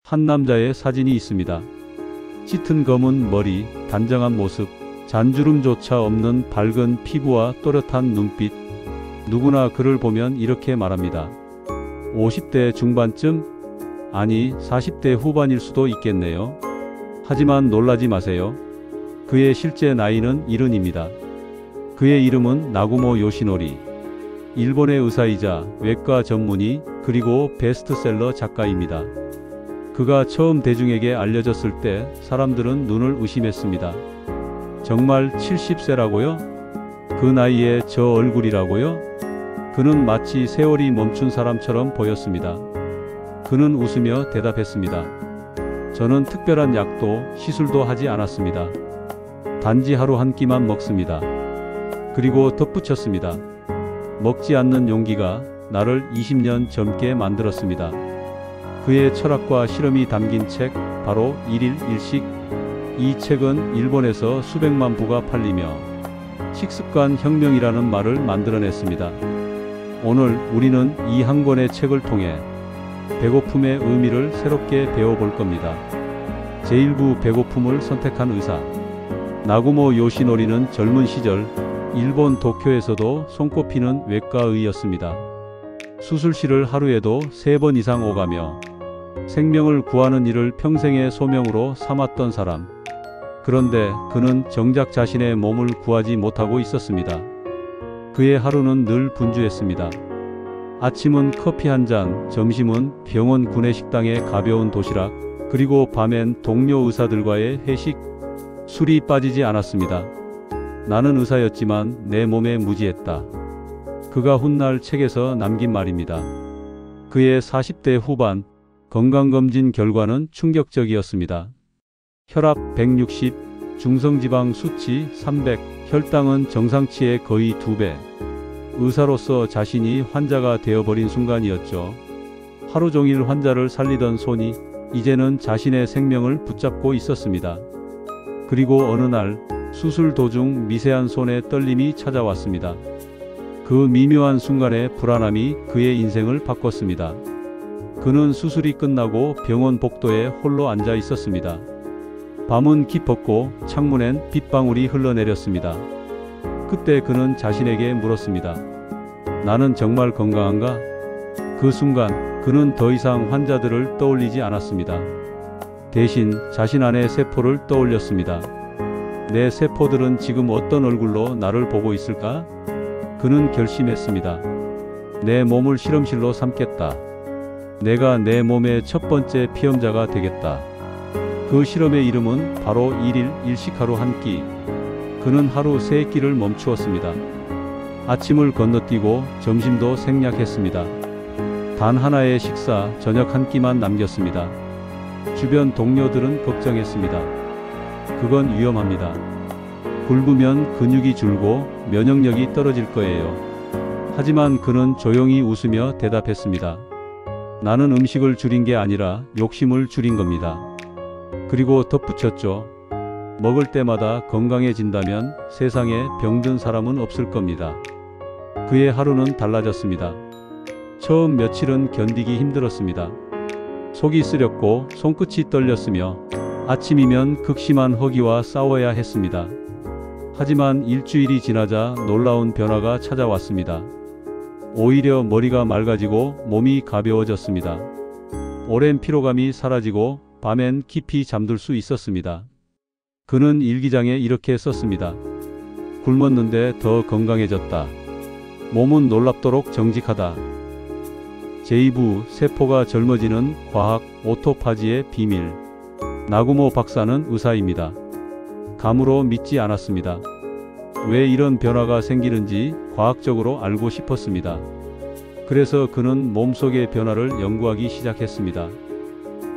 한 남자의 사진이 있습니다. 짙은 검은 머리, 단정한 모습, 잔주름조차 없는 밝은 피부와 또렷한 눈빛. 누구나 그를 보면 이렇게 말합니다. 50대 중반쯤? 아니 40대 후반일 수도 있겠네요. 하지만 놀라지 마세요. 그의 실제 나이는 70입니다. 그의 이름은 나구모 요시노리. 일본의 의사이자 외과 전문의 그리고 베스트셀러 작가입니다. 그가 처음 대중에게 알려졌을 때 사람들은 눈을 의심했습니다. 정말 70세라고요? 그 나이에 저 얼굴이라고요? 그는 마치 세월이 멈춘 사람처럼 보였습니다. 그는 웃으며 대답했습니다. 저는 특별한 약도 시술도 하지 않았습니다. 단지 하루 한 끼만 먹습니다. 그리고 덧붙였습니다. 먹지 않는 용기가 나를 20년 젊게 만들었습니다. 그의 철학과 실험이 담긴 책, 바로 일일 일식. 이 책은 일본에서 수백만 부가 팔리며 식습관 혁명이라는 말을 만들어냈습니다. 오늘 우리는 이 한 권의 책을 통해 배고픔의 의미를 새롭게 배워볼 겁니다. 제1부 배고픔을 선택한 의사. 나구모 요시노리는 젊은 시절 일본 도쿄에서도 손꼽히는 외과의였습니다. 수술실을 하루에도 3번 이상 오가며 생명을 구하는 일을 평생의 소명으로 삼았던 사람. 그런데 그는 정작 자신의 몸을 구하지 못하고 있었습니다. 그의 하루는 늘 분주했습니다. 아침은 커피 한 잔, 점심은 병원 구내식당의 가벼운 도시락, 그리고 밤엔 동료 의사들과의 회식. 술이 빠지지 않았습니다. 나는 의사였지만 내 몸에 무지했다. 그가 훗날 책에서 남긴 말입니다. 그의 40대 후반 건강검진 결과는 충격적이었습니다. 혈압 160, 중성지방 수치 300, 혈당은 정상치의 거의 2배. 의사로서 자신이 환자가 되어버린 순간이었죠. 하루 종일 환자를 살리던 손이 이제는 자신의 생명을 붙잡고 있었습니다. 그리고 어느 날 수술 도중 미세한 손에 떨림이 찾아왔습니다. 그 미묘한 순간의 불안함이 그의 인생을 바꿨습니다. 그는 수술이 끝나고 병원 복도에 홀로 앉아 있었습니다. 밤은 깊었고 창문엔 빗방울이 흘러내렸습니다. 그때 그는 자신에게 물었습니다. 나는 정말 건강한가? 그 순간 그는 더 이상 환자들을 떠올리지 않았습니다. 대신 자신 안의 세포를 떠올렸습니다. 내 세포들은 지금 어떤 얼굴로 나를 보고 있을까? 그는 결심했습니다. 내 몸을 실험실로 삼겠다. 내가 내 몸의 첫 번째 피험자가 되겠다. 그 실험의 이름은 바로 일일 일식 하루 한 끼. 그는 하루 3끼를 멈추었습니다. 아침을 건너뛰고 점심도 생략했습니다. 단 하나의 식사, 저녁 한 끼만 남겼습니다. 주변 동료들은 걱정했습니다. 그건 위험합니다. 굶으면 근육이 줄고 면역력이 떨어질 거예요. 하지만 그는 조용히 웃으며 대답했습니다. 나는 음식을 줄인 게 아니라 욕심을 줄인 겁니다. 그리고 덧붙였죠. 먹을 때마다 건강해진다면 세상에 병든 사람은 없을 겁니다. 그의 하루는 달라졌습니다. 처음 며칠은 견디기 힘들었습니다. 속이 쓰렸고 손끝이 떨렸으며 아침이면 극심한 허기와 싸워야 했습니다. 하지만 일주일이 지나자 놀라운 변화가 찾아왔습니다. 오히려 머리가 맑아지고 몸이 가벼워졌습니다. 오랜 피로감이 사라지고 밤엔 깊이 잠들 수 있었습니다. 그는 일기장에 이렇게 썼습니다. 굶었는데 더 건강해졌다. 몸은 놀랍도록 정직하다. 제2부 세포가 젊어지는 과학 오토파지의 비밀. 나구모 박사는 의사입니다. 감으로 믿지 않았습니다. 왜 이런 변화가 생기는지 과학적으로 알고 싶었습니다. 그래서 그는 몸속의 변화를 연구하기 시작했습니다.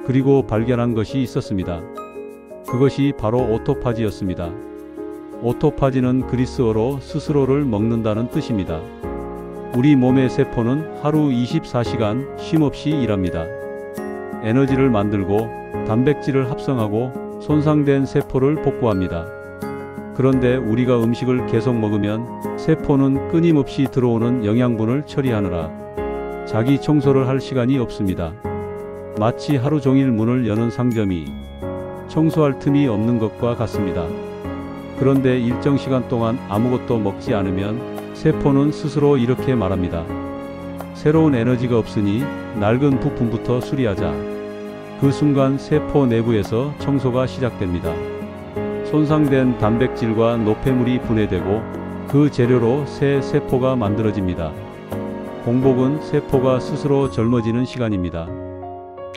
그리고 발견한 것이 있었습니다. 그것이 바로 오토파지였습니다. 오토파지는 그리스어로 스스로를 먹는다는 뜻입니다. 우리 몸의 세포는 하루 24시간 쉼없이 일합니다. 에너지를 만들고 단백질을 합성하고 손상된 세포를 복구합니다. 그런데 우리가 음식을 계속 먹으면 세포는 끊임없이 들어오는 영양분을 처리하느라 자기 청소를 할 시간이 없습니다. 마치 하루 종일 문을 여는 상점이 청소할 틈이 없는 것과 같습니다. 그런데 일정 시간 동안 아무것도 먹지 않으면 세포는 스스로 이렇게 말합니다. 새로운 에너지가 없으니 낡은 부품부터 수리하자. 그 순간 세포 내부에서 청소가 시작됩니다. 손상된 단백질과 노폐물이 분해되고 그 재료로 새 세포가 만들어집니다. 공복은 세포가 스스로 젊어지는 시간입니다.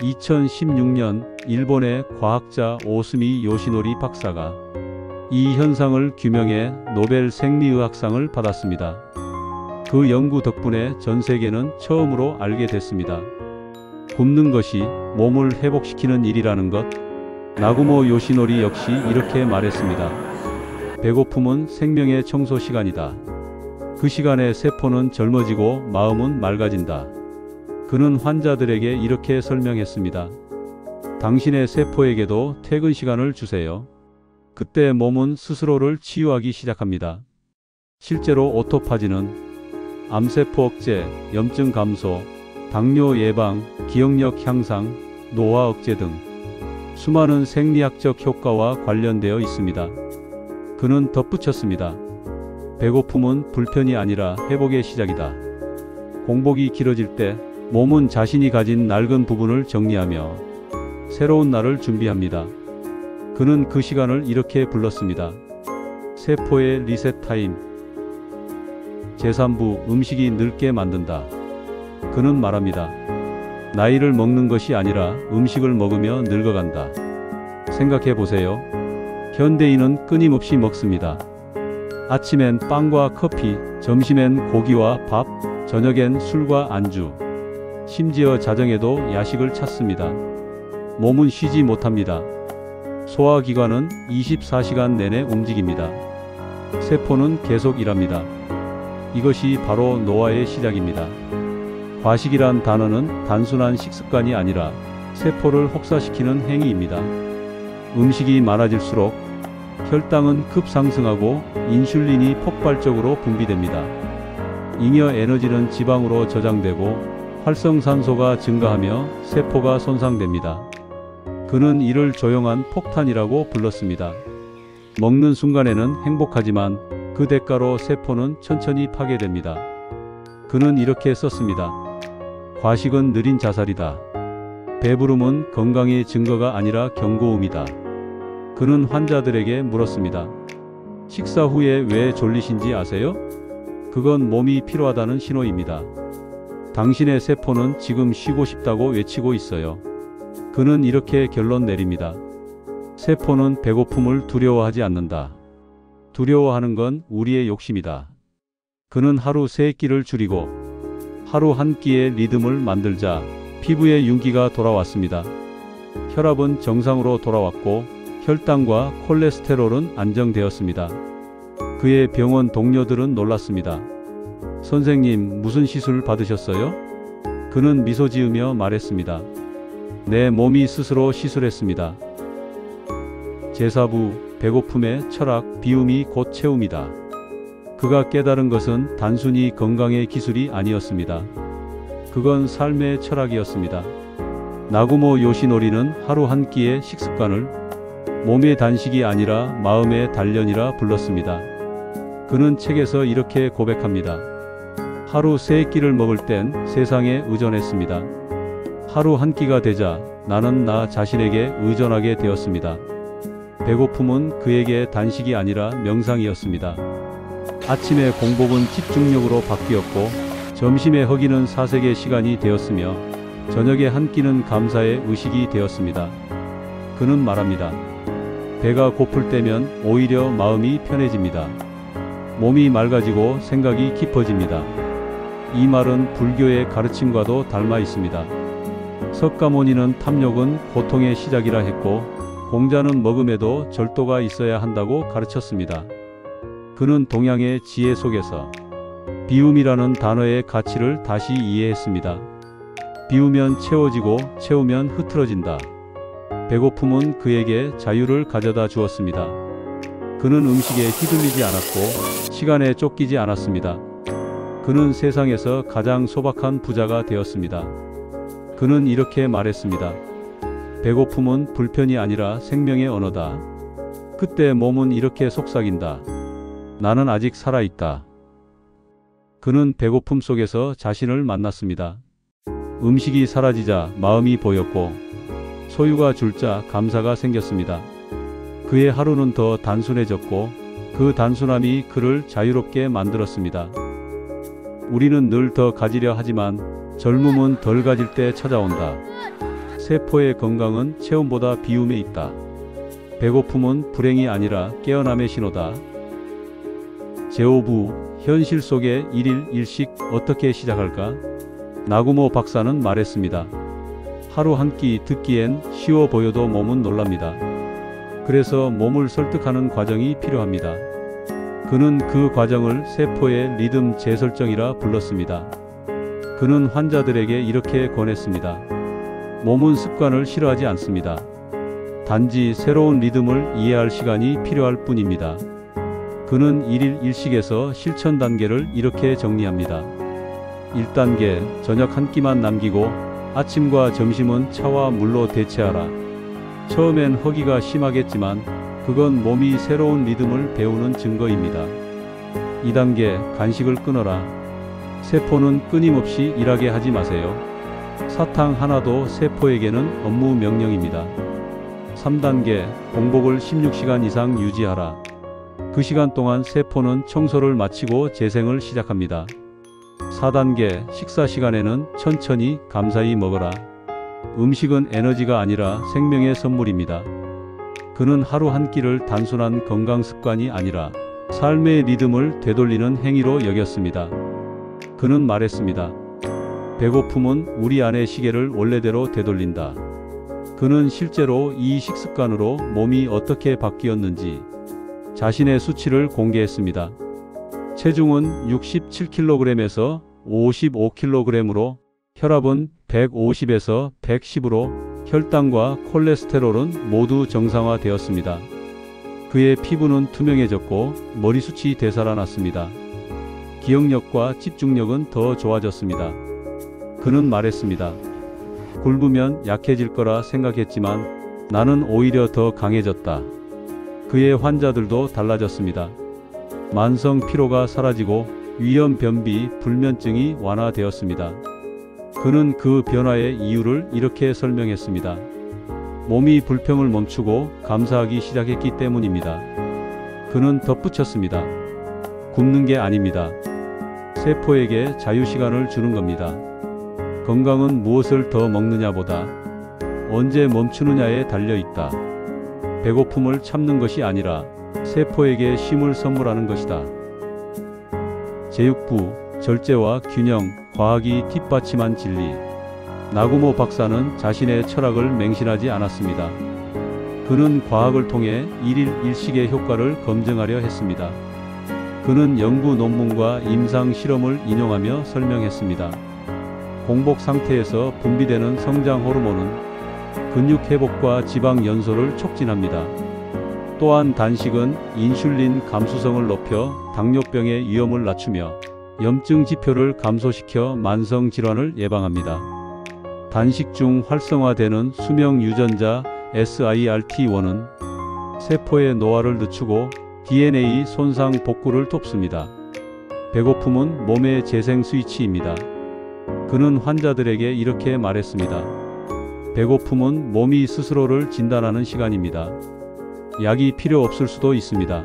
2016년 일본의 과학자 오스미 요시노리 박사가 이 현상을 규명해 노벨 생리의학상을 받았습니다. 그 연구 덕분에 전 세계는 처음으로 알게 됐습니다. 굶는 것이 몸을 회복시키는 일이라는 것. 나구모 요시노리 역시 이렇게 말했습니다. 배고픔은 생명의 청소 시간이다. 그 시간에 세포는 젊어지고 마음은 맑아진다. 그는 환자들에게 이렇게 설명했습니다. 당신의 세포에게도 퇴근 시간을 주세요. 그때 몸은 스스로를 치유하기 시작합니다. 실제로 오토파지는 암세포 억제, 염증 감소, 당뇨 예방, 기억력 향상, 노화 억제 등 수많은 생리학적 효과와 관련되어 있습니다. 그는 덧붙였습니다. 배고픔은 불편이 아니라 회복의 시작이다. 공복이 길어질 때 몸은 자신이 가진 낡은 부분을 정리하며 새로운 날을 준비합니다. 그는 그 시간을 이렇게 불렀습니다. 세포의 리셋 타임. 제3부 음식이 늙게 만든다. 그는 말합니다. 나이를 먹는 것이 아니라 음식을 먹으며 늙어간다. 생각해 보세요. 현대인은 끊임없이 먹습니다. 아침엔 빵과 커피, 점심엔 고기와 밥, 저녁엔 술과 안주. 심지어 자정에도 야식을 찾습니다. 몸은 쉬지 못합니다. 소화기관은 24시간 내내 움직입니다. 세포는 계속 일합니다. 이것이 바로 노화의 시작입니다. 과식이란 단어는 단순한 식습관이 아니라 세포를 혹사시키는 행위입니다. 음식이 많아질수록 혈당은 급상승하고 인슐린이 폭발적으로 분비됩니다. 잉여 에너지는 지방으로 저장되고 활성산소가 증가하며 세포가 손상됩니다. 그는 이를 조용한 폭탄이라고 불렀습니다. 먹는 순간에는 행복하지만 그 대가로 세포는 천천히 파괴됩니다. 그는 이렇게 썼습니다. 과식은 느린 자살이다. 배부름은 건강의 증거가 아니라 경고음이다. 그는 환자들에게 물었습니다. 식사 후에 왜 졸리신지 아세요? 그건 몸이 피로하다는 신호입니다. 당신의 세포는 지금 쉬고 싶다고 외치고 있어요. 그는 이렇게 결론 내립니다. 세포는 배고픔을 두려워하지 않는다. 두려워하는 건 우리의 욕심이다. 그는 하루 3끼를 줄이고 하루 한 끼의 리듬을 만들자 피부의 윤기가 돌아왔습니다. 혈압은 정상으로 돌아왔고 혈당과 콜레스테롤은 안정되었습니다. 그의 병원 동료들은 놀랐습니다. 선생님, 무슨 시술 받으셨어요? 그는 미소 지으며 말했습니다. 내 몸이 스스로 시술했습니다. 제4부 배고픔의 철학, 비움이 곧 채움이다. 그가 깨달은 것은 단순히 건강의 기술이 아니었습니다. 그건 삶의 철학이었습니다. 나구모 요시노리는 하루 한 끼의 식습관을 몸의 단식이 아니라 마음의 단련이라 불렀습니다. 그는 책에서 이렇게 고백합니다. 하루 3끼를 먹을 땐 세상에 의존했습니다. 하루 한 끼가 되자 나는 나 자신에게 의존하게 되었습니다. 배고픔은 그에게 단식이 아니라 명상이었습니다. 아침의 공복은 집중력으로 바뀌었고 점심의 허기는 사색의 시간이 되었으며 저녁의 한 끼는 감사의 의식이 되었습니다. 그는 말합니다. 배가 고플 때면 오히려 마음이 편해집니다. 몸이 맑아지고 생각이 깊어집니다. 이 말은 불교의 가르침과도 닮아 있습니다. 석가모니는 탐욕은 고통의 시작이라 했고 공자는 먹음에도 절도가 있어야 한다고 가르쳤습니다. 그는 동양의 지혜 속에서 비움이라는 단어의 가치를 다시 이해했습니다. 비우면 채워지고 채우면 흐트러진다. 배고픔은 그에게 자유를 가져다 주었습니다. 그는 음식에 휘둘리지 않았고 시간에 쫓기지 않았습니다. 그는 세상에서 가장 소박한 부자가 되었습니다. 그는 이렇게 말했습니다. 배고픔은 불편이 아니라 생명의 언어다. 그때 몸은 이렇게 속삭인다. 나는 아직 살아있다. 그는 배고픔 속에서 자신을 만났습니다. 음식이 사라지자 마음이 보였고 소유가 줄자 감사가 생겼습니다. 그의 하루는 더 단순해졌고 그 단순함이 그를 자유롭게 만들었습니다. 우리는 늘 더 가지려 하지만 젊음은 덜 가질 때 찾아온다. 세포의 건강은 체온보다 비움에 있다. 배고픔은 불행이 아니라 깨어남의 신호다. 제5부 현실 속의 일일 일식 어떻게 시작할까? 나구모 박사는 말했습니다. 하루 한 끼 듣기엔 쉬워 보여도 몸은 놀랍니다. 그래서 몸을 설득하는 과정이 필요합니다. 그는 그 과정을 세포의 리듬 재설정이라 불렀습니다. 그는 환자들에게 이렇게 권했습니다. 몸은 습관을 싫어하지 않습니다. 단지 새로운 리듬을 이해할 시간이 필요할 뿐입니다. 그는 일일 일식에서 실천 단계를 이렇게 정리합니다. 1단계, 저녁 한 끼만 남기고 아침과 점심은 차와 물로 대체하라. 처음엔 허기가 심하겠지만 그건 몸이 새로운 리듬을 배우는 증거입니다. 2단계, 간식을 끊어라. 세포는 끊임없이 일하게 하지 마세요. 사탕 하나도 세포에게는 업무 명령입니다. 3단계, 공복을 16시간 이상 유지하라. 그 시간 동안 세포는 청소를 마치고 재생을 시작합니다. 4단계, 식사 시간에는 천천히 감사히 먹어라. 음식은 에너지가 아니라 생명의 선물입니다. 그는 하루 한 끼를 단순한 건강 습관이 아니라 삶의 리듬을 되돌리는 행위로 여겼습니다. 그는 말했습니다. 배고픔은 우리 안의 시계를 원래대로 되돌린다. 그는 실제로 이 식습관으로 몸이 어떻게 바뀌었는지 자신의 수치를 공개했습니다. 체중은 67kg에서 55kg으로 혈압은 150에서 110으로 혈당과 콜레스테롤은 모두 정상화되었습니다. 그의 피부는 투명해졌고 머리숱이 되살아났습니다. 기억력과 집중력은 더 좋아졌습니다. 그는 말했습니다. 굶으면 약해질 거라 생각했지만 나는 오히려 더 강해졌다. 그의 환자들도 달라졌습니다. 만성 피로가 사라지고 위염, 변비, 불면증이 완화되었습니다. 그는 그 변화의 이유를 이렇게 설명했습니다. 몸이 불평을 멈추고 감사하기 시작했기 때문입니다. 그는 덧붙였습니다. 굶는 게 아닙니다. 세포에게 자유시간을 주는 겁니다. 건강은 무엇을 더 먹느냐보다 언제 멈추느냐에 달려있다. 배고픔을 참는 것이 아니라 세포에게 쉼을 선물하는 것이다. 제6부 절제와 균형, 과학이 뒷받침한 진리. 나구모 박사는 자신의 철학을 맹신하지 않았습니다. 그는 과학을 통해 일일 일식의 효과를 검증하려 했습니다. 그는 연구 논문과 임상 실험을 인용하며 설명했습니다. 공복 상태에서 분비되는 성장 호르몬은 근육 회복과 지방 연소를 촉진합니다. 또한 단식은 인슐린 감수성을 높여 당뇨병의 위험을 낮추며 염증 지표를 감소시켜 만성 질환을 예방합니다. 단식 중 활성화되는 수명 유전자 SIRT1은 세포의 노화를 늦추고 DNA 손상 복구를 돕습니다. 배고픔은 몸의 재생 스위치입니다. 그는 환자들에게 이렇게 말했습니다. 배고픔은 몸이 스스로를 진단하는 시간입니다. 약이 필요 없을 수도 있습니다.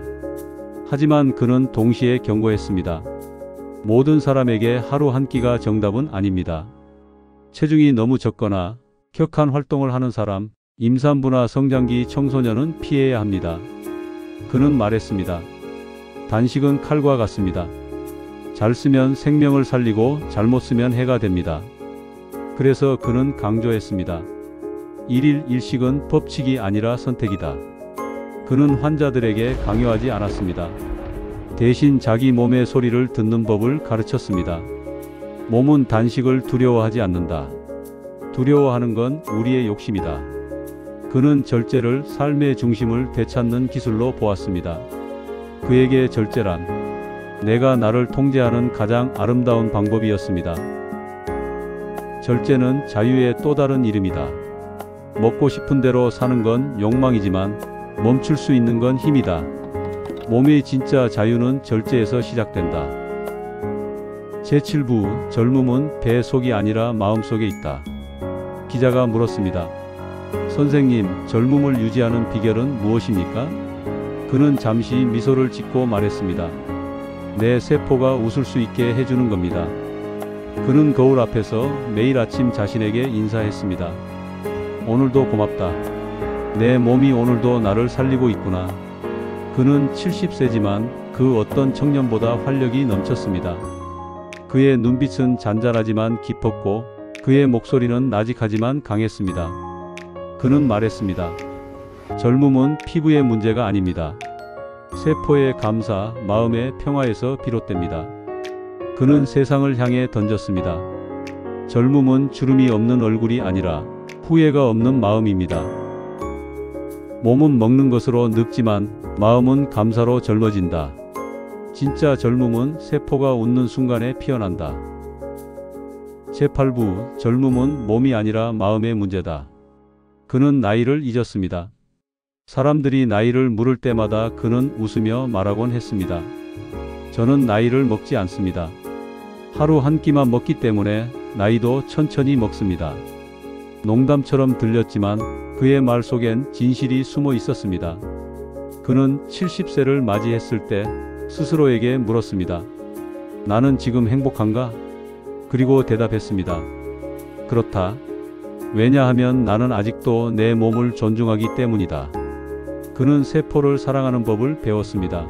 하지만 그는 동시에 경고했습니다. 모든 사람에게 하루 한 끼가 정답은 아닙니다. 체중이 너무 적거나 격한 활동을 하는 사람, 임산부나 성장기 청소년은 피해야 합니다. 그는 말했습니다. 단식은 칼과 같습니다. 잘 쓰면 생명을 살리고 잘못 쓰면 해가 됩니다. 그래서 그는 강조했습니다. 일일 일식은 법칙이 아니라 선택이다. 그는 환자들에게 강요하지 않았습니다. 대신 자기 몸의 소리를 듣는 법을 가르쳤습니다. 몸은 단식을 두려워하지 않는다. 두려워하는 건 우리의 욕심이다. 그는 절제를 삶의 중심을 되찾는 기술로 보았습니다. 그에게 절제란 내가 나를 통제하는 가장 아름다운 방법이었습니다. 절제는 자유의 또 다른 이름이다. 먹고 싶은 대로 사는 건 욕망이지만 멈출 수 있는 건 힘이다. 몸의 진짜 자유는 절제에서 시작된다. 제7부 젊음은 배 속이 아니라 마음속에 있다. 기자가 물었습니다. 선생님, 젊음을 유지하는 비결은 무엇입니까? 그는 잠시 미소를 짓고 말했습니다. 내 세포가 웃을 수 있게 해주는 겁니다. 그는 거울 앞에서 매일 아침 자신에게 인사했습니다. 오늘도 고맙다. 내 몸이 오늘도 나를 살리고 있구나. 그는 70세지만 그 어떤 청년보다 활력이 넘쳤습니다. 그의 눈빛은 잔잔하지만 깊었고 그의 목소리는 나직하지만 강했습니다. 그는 말했습니다. 젊음은 피부의 문제가 아닙니다. 세포의 감사, 마음의 평화에서 비롯됩니다. 그는 세상을 향해 던졌습니다. 젊음은 주름이 없는 얼굴이 아니라 후회가 없는 마음입니다. 몸은 먹는 것으로 늙지만 마음은 감사로 젊어진다. 진짜 젊음은 세포가 웃는 순간에 피어난다. 제8부 젊음은 몸이 아니라 마음의 문제다. 그는 나이를 잊었습니다. 사람들이 나이를 물을 때마다 그는 웃으며 말하곤 했습니다. 저는 나이를 먹지 않습니다. 하루 한 끼만 먹기 때문에 나이도 천천히 먹습니다. 농담처럼 들렸지만 그의 말 속엔 진실이 숨어 있었습니다. 그는 70세를 맞이했을 때 스스로에게 물었습니다. 나는 지금 행복한가? 그리고 대답했습니다. 그렇다. 왜냐하면 나는 아직도 내 몸을 존중하기 때문이다. 그는 세포를 사랑하는 법을 배웠습니다.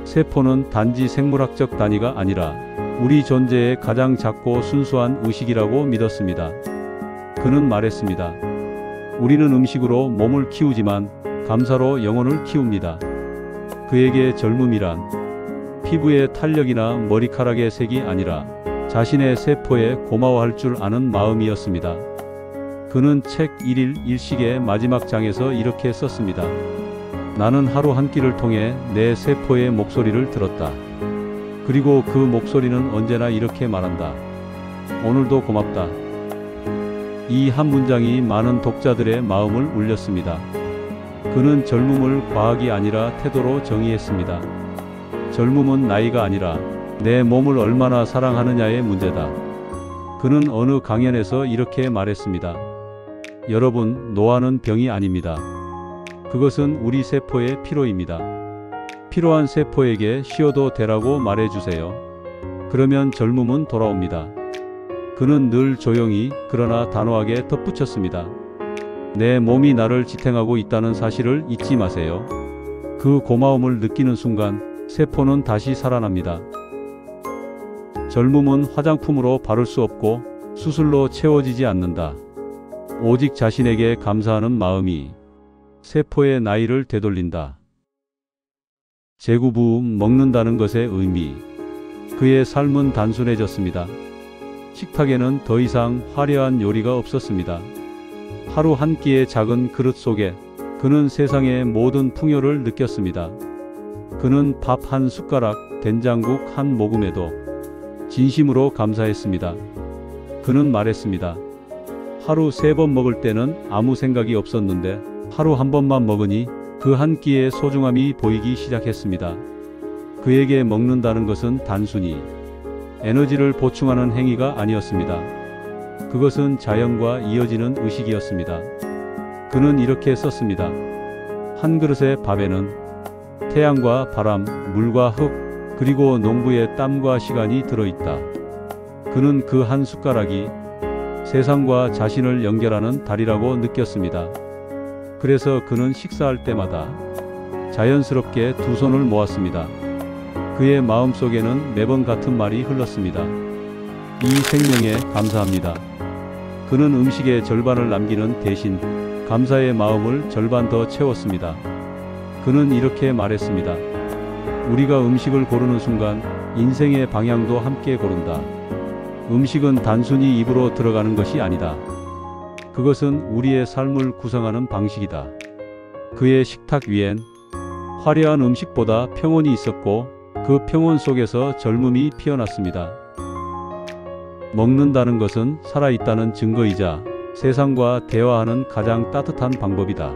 세포는 단지 생물학적 단위가 아니라 우리 존재의 가장 작고 순수한 의식이라고 믿었습니다. 그는 말했습니다. 우리는 음식으로 몸을 키우지만 감사로 영혼을 키웁니다. 그에게 젊음이란 피부의 탄력이나 머리카락의 색이 아니라 자신의 세포에 고마워할 줄 아는 마음이었습니다. 그는 책 1일 1식의 마지막 장에서 이렇게 썼습니다. 나는 하루 한 끼를 통해 내 세포의 목소리를 들었다. 그리고 그 목소리는 언제나 이렇게 말한다. 오늘도 고맙다. 이 한 문장이 많은 독자들의 마음을 울렸습니다. 그는 젊음을 과학이 아니라 태도로 정의했습니다. 젊음은 나이가 아니라 내 몸을 얼마나 사랑하느냐의 문제다. 그는 어느 강연에서 이렇게 말했습니다. 여러분, 노화는 병이 아닙니다. 그것은 우리 세포의 피로입니다. 피로한 세포에게 쉬어도 되라고 말해주세요. 그러면 젊음은 돌아옵니다. 그는 늘 조용히 그러나 단호하게 덧붙였습니다. 내 몸이 나를 지탱하고 있다는 사실을 잊지 마세요. 그 고마움을 느끼는 순간 세포는 다시 살아납니다. 젊음은 화장품으로 바를 수 없고 수술로 채워지지 않는다. 오직 자신에게 감사하는 마음이 세포의 나이를 되돌린다. 제9부 먹는다는 것의 의미. 그의 삶은 단순해졌습니다. 식탁에는 더 이상 화려한 요리가 없었습니다. 하루 한 끼의 작은 그릇 속에 그는 세상의 모든 풍요를 느꼈습니다. 그는 밥 한 숟가락, 된장국 한 모금에도 진심으로 감사했습니다. 그는 말했습니다. 하루 3번 먹을 때는 아무 생각이 없었는데 하루 한 번만 먹으니 그 한 끼의 소중함이 보이기 시작했습니다. 그에게 먹는다는 것은 단순히 에너지를 보충하는 행위가 아니었습니다. 그것은 자연과 이어지는 의식이었습니다. 그는 이렇게 썼습니다. 한 그릇의 밥에는 태양과 바람, 물과 흙, 그리고 농부의 땀과 시간이 들어있다. 그는 그 한 숟가락이 세상과 자신을 연결하는 달이라고 느꼈습니다. 그래서 그는 식사할 때마다 자연스럽게 두 손을 모았습니다. 그의 마음속에는 매번 같은 말이 흘렀습니다. 이 생명에 감사합니다. 그는 음식의 절반을 남기는 대신 감사의 마음을 절반 더 채웠습니다. 그는 이렇게 말했습니다. 우리가 음식을 고르는 순간 인생의 방향도 함께 고른다. 음식은 단순히 입으로 들어가는 것이 아니다. 그것은 우리의 삶을 구성하는 방식이다. 그의 식탁 위엔 화려한 음식보다 평온이 있었고 그 평온 속에서 젊음이 피어났습니다. 먹는다는 것은 살아있다는 증거이자 세상과 대화하는 가장 따뜻한 방법이다.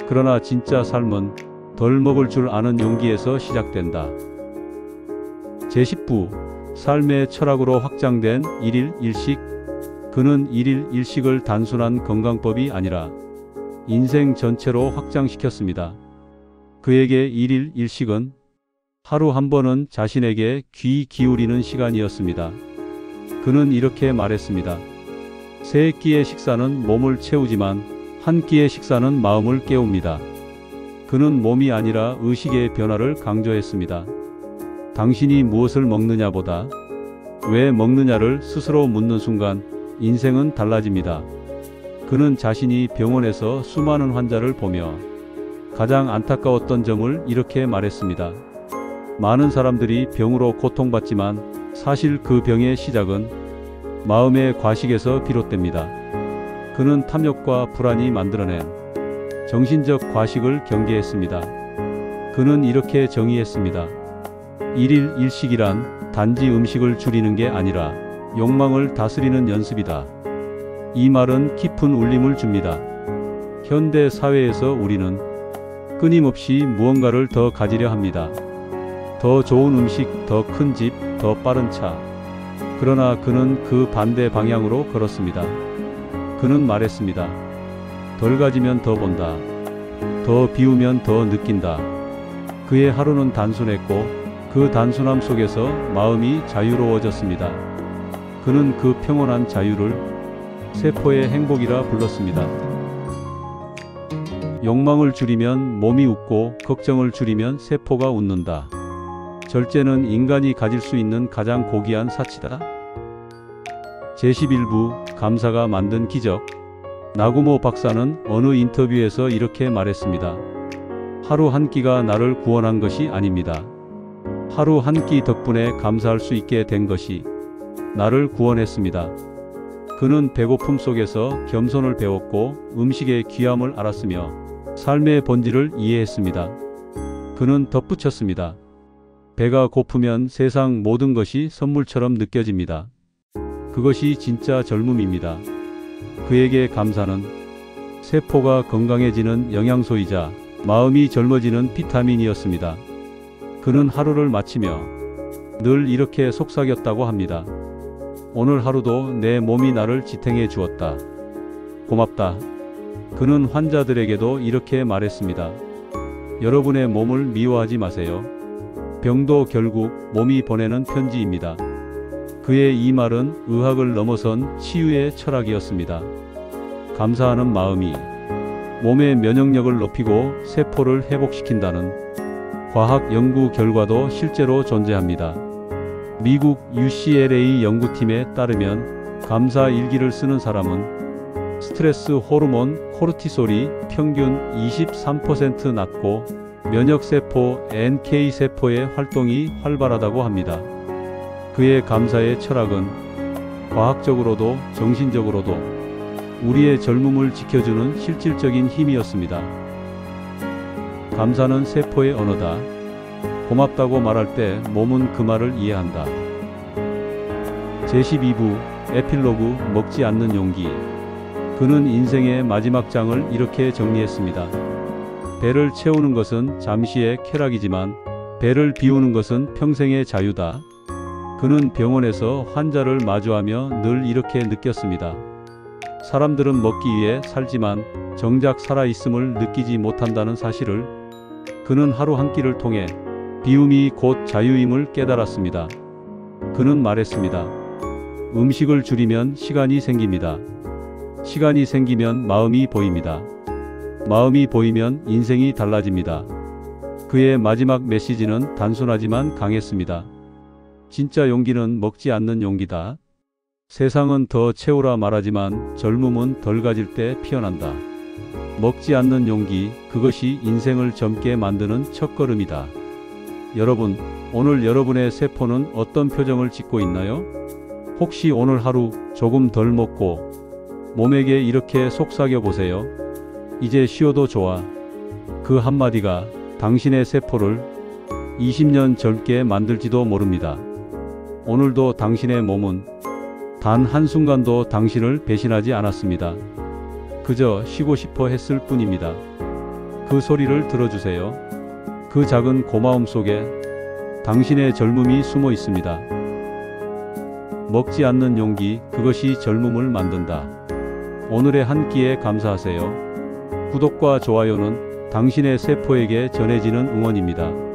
그러나 진짜 삶은 덜 먹을 줄 아는 용기에서 시작된다. 제10부 삶의 철학으로 확장된 1일 1식. 그는 1일 1식을 단순한 건강법이 아니라 인생 전체로 확장시켰습니다. 그에게 1일 1식은 하루 한 번은 자신에게 귀 기울이는 시간이었습니다. 그는 이렇게 말했습니다. 세 끼의 식사는 몸을 채우지만 한 끼의 식사는 마음을 깨웁니다. 그는 몸이 아니라 의식의 변화를 강조했습니다. 당신이 무엇을 먹느냐보다 왜 먹느냐를 스스로 묻는 순간 인생은 달라집니다. 그는 자신이 병원에서 수많은 환자를 보며 가장 안타까웠던 점을 이렇게 말했습니다. 많은 사람들이 병으로 고통받지만 사실 그 병의 시작은 마음의 과식에서 비롯됩니다. 그는 탐욕과 불안이 만들어낸 정신적 과식을 경계했습니다. 그는 이렇게 정의했습니다. 1일 1식이란 단지 음식을 줄이는 게 아니라 욕망을 다스리는 연습이다. 이 말은 깊은 울림을 줍니다. 현대 사회에서 우리는 끊임없이 무언가를 더 가지려 합니다. 더 좋은 음식, 더 큰 집, 더 빠른 차. 그러나 그는 그 반대 방향으로 걸었습니다. 그는 말했습니다. 덜 가지면 더 본다. 더 비우면 더 느낀다. 그의 하루는 단순했고 그 단순함 속에서 마음이 자유로워졌습니다. 그는 그 평온한 자유를 세포의 행복이라 불렀습니다. 욕망을 줄이면 몸이 웃고 걱정을 줄이면 세포가 웃는다. 절제는 인간이 가질 수 있는 가장 고귀한 사치다. 제11부 감사가 만든 기적. 나구모 박사는 어느 인터뷰에서 이렇게 말했습니다. 하루 한 끼가 나를 구원한 것이 아닙니다. 하루 한 끼 덕분에 감사할 수 있게 된 것이 나를 구원했습니다. 그는 배고픔 속에서 겸손을 배웠고 음식의 귀함을 알았으며 삶의 본질을 이해했습니다. 그는 덧붙였습니다. 배가 고프면 세상 모든 것이 선물처럼 느껴집니다. 그것이 진짜 젊음입니다. 그에게 감사는 세포가 건강해지는 영양소이자 마음이 젊어지는 비타민이었습니다. 그는 하루를 마치며 늘 이렇게 속삭였다고 합니다. 오늘 하루도 내 몸이 나를 지탱해 주었다. 고맙다. 그는 환자들에게도 이렇게 말했습니다. 여러분의 몸을 미워하지 마세요. 병도 결국 몸이 보내는 편지입니다. 그의 이 말은 의학을 넘어선 치유의 철학이었습니다. 감사하는 마음이 몸의 면역력을 높이고 세포를 회복시킨다는 과학 연구 결과도 실제로 존재합니다. 미국 UCLA 연구팀에 따르면 감사 일기를 쓰는 사람은 스트레스 호르몬 코르티솔이 평균 23% 낮고 면역세포 NK세포의 활동이 활발하다고 합니다. 그의 감사의 철학은 과학적으로도 정신적으로도 우리의 젊음을 지켜주는 실질적인 힘이었습니다. 감사는 세포의 언어다. 고맙다고 말할 때 몸은 그 말을 이해한다. 제12부 에필로그 먹지 않는 용기. 그는 인생의 마지막 장을 이렇게 정리했습니다. 배를 채우는 것은 잠시의 쾌락이지만 배를 비우는 것은 평생의 자유다. 그는 병원에서 환자를 마주하며 늘 이렇게 느꼈습니다. 사람들은 먹기 위해 살지만 정작 살아있음을 느끼지 못한다는 사실을 그는 하루 한 끼를 통해 비움이 곧 자유임을 깨달았습니다. 그는 말했습니다. 음식을 줄이면 시간이 생깁니다. 시간이 생기면 마음이 보입니다. 마음이 보이면 인생이 달라집니다. 그의 마지막 메시지는 단순하지만 강했습니다. 진짜 용기는 먹지 않는 용기다. 세상은 더 채우라 말하지만 젊음은 덜 가질 때 피어난다. 먹지 않는 용기, 그것이 인생을 젊게 만드는 첫걸음이다. 여러분, 오늘 여러분의 세포는 어떤 표정을 짓고 있나요? 혹시 오늘 하루 조금 덜 먹고 몸에게 이렇게 속삭여 보세요. 이제 쉬어도 좋아. 그 한마디가 당신의 세포를 20년 젊게 만들지도 모릅니다. 오늘도 당신의 몸은 단 한순간도 당신을 배신하지 않았습니다. 그저 쉬고 싶어 했을 뿐입니다. 그 소리를 들어주세요. 그 작은 고마움 속에 당신의 젊음이 숨어 있습니다. 먹지 않는 용기, 그것이 젊음을 만든다. 오늘의 한 끼에 감사하세요. 구독과 좋아요는 당신의 세포에게 전해지는 응원입니다.